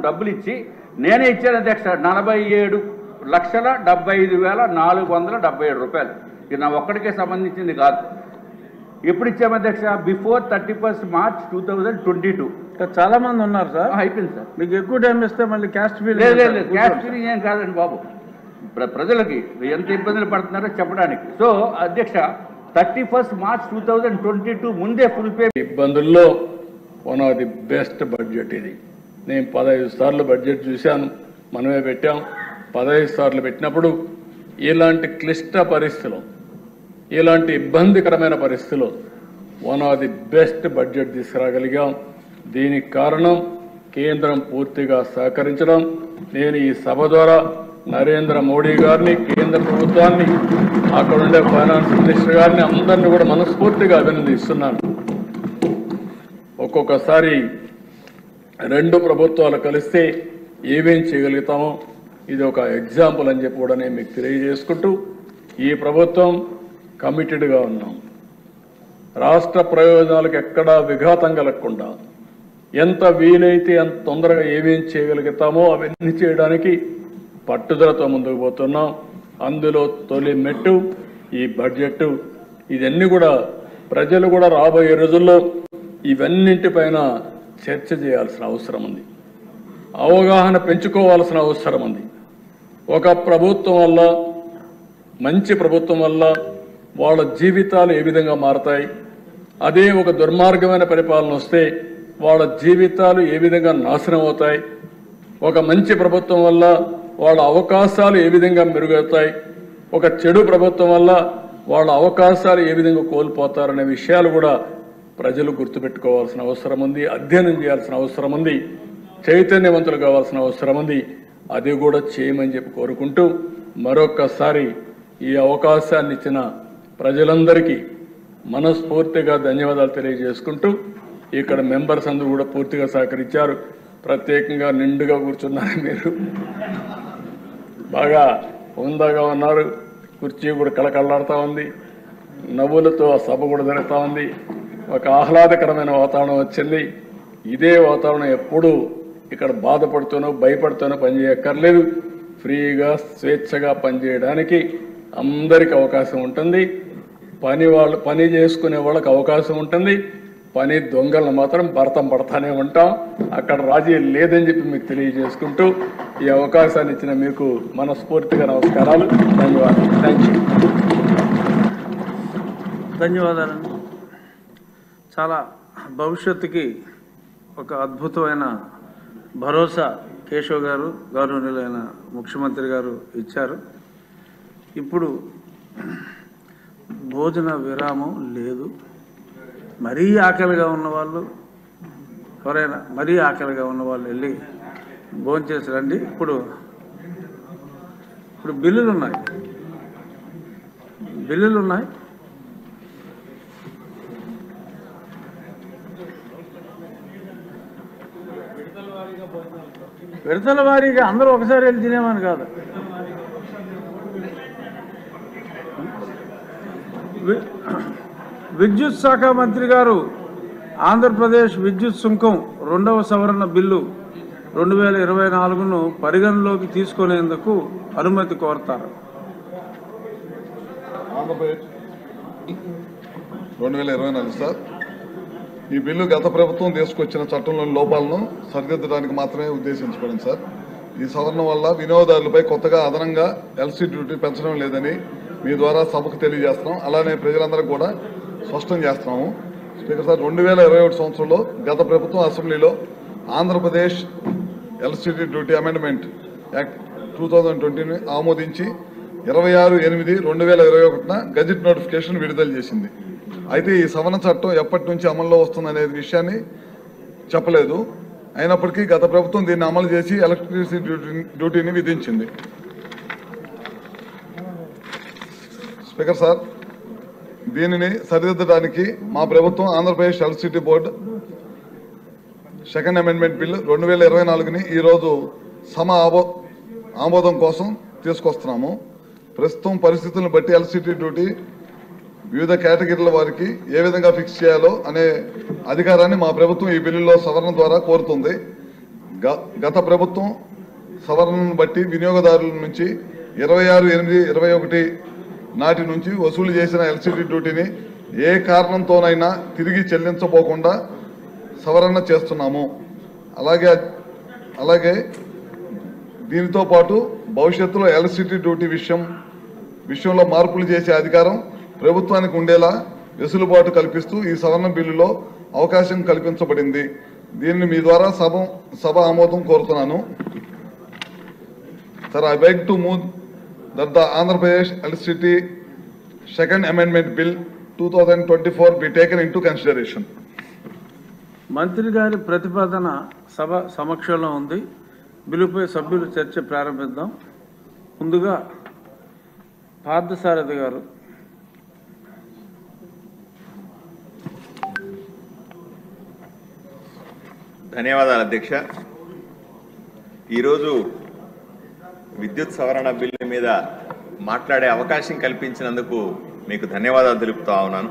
డబ్బులు ఇచ్చి నేనే ఇచ్చాను అధ్యక్ష 47,75,477 రూపాయలు. ఇది నా ఒక్కడికే సంబంధించింది కాదు. ఎప్పుడు ఇచ్చాము అధ్యక్ష? Before 31 March 2022. చాలా మంది ఉన్నారు సార్. అయిపోయింది సార్. మీకు ఎక్కువ టైం ఇస్తే మళ్ళీ క్యాస్ట్ ఫీలింగ్. లేదు, క్యాస్ట్ ఫీలింగ్ ఏం కాదండి బాబు. ప్రజలకి ఎంత ఇబ్బందులు పడుతున్నారో చెప్పడానికి. సో అధ్యక్ష 31 మార్చ్ 2022 ముందే ఫుల్ పే. ఇబ్బందుల్లో one of the best budget ఇది. నేను 15 సార్లు బడ్జెట్ చూశాను, మనమే పెట్టాం. 15 సార్లు పెట్టినప్పుడు ఇలాంటి క్లిష్ట పరిస్థితులు, ఇలాంటి ఇబ్బందికరమైన పరిస్థితులు one of the best budget తీసుకురాగలిగాం. దీనికి కారణం కేంద్రం పూర్తిగా సహకరించడం. నేను ఈ సభ ద్వారా నరేంద్ర మోడీ గారిని, కేంద్ర ప్రభుత్వాన్ని, అక్కడ ఉండే ఫైనాన్స్ మినిస్టర్ గారిని అందరినీ కూడా మనస్ఫూర్తిగా అభినందిస్తున్నాను. ఒక్కొక్కసారి రెండు ప్రభుత్వాలు కలిస్తే ఏమేం చేయగలుగుతామో ఇది ఒక ఎగ్జాంపుల్ అని చెప్పి కూడా నేను మీకు తెలియజేసుకుంటూ, ఈ ప్రభుత్వం కమిటెడ్గా ఉన్నాం. రాష్ట్ర ప్రయోజనాలకు ఎక్కడా విఘాతం కలగకుండా ఎంత వీలైతే అంత తొందరగా ఏమేం చేయగలుగుతామో అవన్నీ చేయడానికి పట్టుదలతో ముందుకు పోతున్నాం. అందులో తొలి మెట్టు ఈ బడ్జెట్. ఇవన్నీ కూడా ప్రజలు కూడా రాబోయే రోజుల్లో ఇవన్నింటిపైన చర్చ చేయాల్సిన అవసరం ఉంది, అవగాహన పెంచుకోవాల్సిన అవసరం ఉంది. ఒక ప్రభుత్వం వల్ల, మంచి ప్రభుత్వం వల్ల వాళ్ళ జీవితాలు ఏ విధంగా మారతాయి, అదే ఒక దుర్మార్గమైన పరిపాలన వస్తే వాళ్ళ జీవితాలు ఏ విధంగా నాశనం అవుతాయి, ఒక మంచి ప్రభుత్వం వల్ల వాళ్ళ అవకాశాలు ఏ విధంగా మెరుగవుతాయి, ఒక చెడు ప్రభుత్వం వల్ల వాళ్ళ అవకాశాలు ఏ విధంగా కోల్పోతారనే విషయాలు కూడా ప్రజలు గుర్తుపెట్టుకోవాల్సిన అవసరం ఉంది, అధ్యయనం చేయాల్సిన అవసరం ఉంది, చైతన్యవంతులు కావాల్సిన అవసరం ఉంది. అది కూడా చేయమని చెప్పి కోరుకుంటూ మరొక్కసారి ఈ అవకాశాన్ని ఇచ్చిన ప్రజలందరికీ మనస్ఫూర్తిగా ధన్యవాదాలు తెలియజేసుకుంటూ, ఇక్కడ మెంబర్స్ అందరూ కూడా పూర్తిగా సహకరించారు. ప్రత్యేకంగా నిండుగా కూర్చున్నారు, మీరు బాగా హుందాగా ఉన్నారు. కుర్చీ కూడా కళకళలాడుతూ ఉంది, నవ్వులతో ఆ సభ కూడా జరుగుతూ ఉంది. ఒక ఆహ్లాదకరమైన వాతావరణం వచ్చింది. ఇదే వాతావరణం ఎప్పుడూ ఇక్కడ బాధపడుతూనో భయపడుతూనో పనిచేయక్కర్లేదు. ఫ్రీగా స్వేచ్ఛగా పనిచేయడానికి అందరికీ అవకాశం ఉంటుంది. పని చేసుకునే వాళ్ళకి అవకాశం ఉంటుంది. పని దొంగలను మాత్రం భర్తం పడతానే ఉంటాం. అక్కడ రాజీ లేదని చెప్పి మీకు తెలియజేసుకుంటూ ఈ అవకాశాన్ని ఇచ్చిన మీకు మనస్ఫూర్తిగా నమస్కారాలు, ధన్యవాదాలు. Thank you. ధన్యవాదాలండి. చాలా భవిష్యత్తుకి ఒక అద్భుతమైన భరోసా కేశవ్ గారు, గౌరవనీయులైన ముఖ్యమంత్రి గారు ఇచ్చారు. ఇప్పుడు భోజన విరామం లేదు. మరీ ఆకలిగా ఉన్నవాళ్ళు, ఎవరైనా మరీ ఆకలిగా ఉన్నవాళ్ళు వెళ్ళి భోంచేసి రండి. ఇప్పుడు బిల్లులు ఉన్నాయి. విడతల వారీగా అందరూ ఒకసారి వెళ్ళి తినేమని కాదు. విద్యుత్ శాఖ మంత్రి గారు ఆంధ్రప్రదేశ్ విద్యుత్ సుంకం 2వ సవరణ బిల్లు 2024ను పరిగణలోకి తీసుకునేందుకు అనుమతి కోరతారు. 2024 సార్. ఈ బిల్లు గత ప్రభుత్వం తీసుకొచ్చిన చట్టంలోని లోపాలను సరిదిద్దడానికి మాత్రమే ఉద్దేశించబడింది సార్. ఈ సవరణ వల్ల వినియోగదారులపై కొత్తగా అదనంగా ఎల్సీ డ్యూటీ పెంచడం లేదని మీ ద్వారా సభకు తెలియజేస్తున్నాం. అలానే ప్రజలందరికీ కూడా స్పష్టం చేస్తున్నాము. స్పీకర్ సార్, 2021 సంవత్సరంలో గత ప్రభుత్వం అసెంబ్లీలో Andhra Pradesh LCD duty amendment act 2020ని ఆమోదించి 26/8/2021న గజెట్ నోటిఫికేషన్ విడుదల చేసింది. అయితే ఈ సవరణ చట్టం ఎప్పటి నుంచి అమల్లో వస్తుందనే విషయాన్ని చెప్పలేదు. అయినప్పటికీ గత ప్రభుత్వం దీన్ని అమలు చేసి ఎలక్ట్రిసిటీ డ్యూటీని విధించింది. స్పీకర్ సార్, దీనిని సరిదిద్దడానికి మా ప్రభుత్వం Andhra Pradesh electricity board second amendment bill 2024ని ఈరోజు ఆమోదం కోసం తీసుకొస్తున్నాము. ప్రస్తుతం పరిస్థితులను బట్టి ఎలక్ట్రిసిటీ డ్యూటీ వివిధ కేటగిరీల వారికి ఏ విధంగా ఫిక్స్ చేయాలో అనే అధికారాన్ని మా ప్రభుత్వం ఈ బిల్లులో సవరణ ద్వారా కోరుతుంది. గత ప్రభుత్వం సవరణను బట్టి వినియోగదారుల నుంచి 26/8/21 నాటి నుంచి వసూలు చేసిన ఎల్సిడి డ్యూటీని ఏ కారణంతోనైనా తిరిగి చెల్లించబోకుండా సవరణ చేస్తున్నాము. అలాగే దీనితో పాటు భవిష్యత్తులో ఎల్సిడి డ్యూటీ విషయంలో మార్పులు చేసే అధికారం ప్రభుత్వానికి ఉండేలా వెసులుబాటు కల్పిస్తూ ఈ సవరణ బిల్లులో అవకాశం కల్పించబడింది. దీనిని మీ ద్వారా సభ ఆమోదం కోరుతున్నాను. Sir, I beg to move that the Andhra Pradesh Electricity Second Amendment Bill 2024 be taken into consideration. మంత్రి గారి ప్రతిపాదన సభ సమక్షంలో ఉంది. బిల్లుపై సభ్యులు చర్చ ప్రారంభిద్దాం. ముందుగా పార్థసారథి గారు. ధన్యవాదాలు అధ్యక్ష. ఈరోజు విద్యుత్ సవరణ బిల్లు మీద మాట్లాడే అవకాశం కల్పించినందుకు మీకు ధన్యవాదాలు తెలుపుతా ఉన్నాను.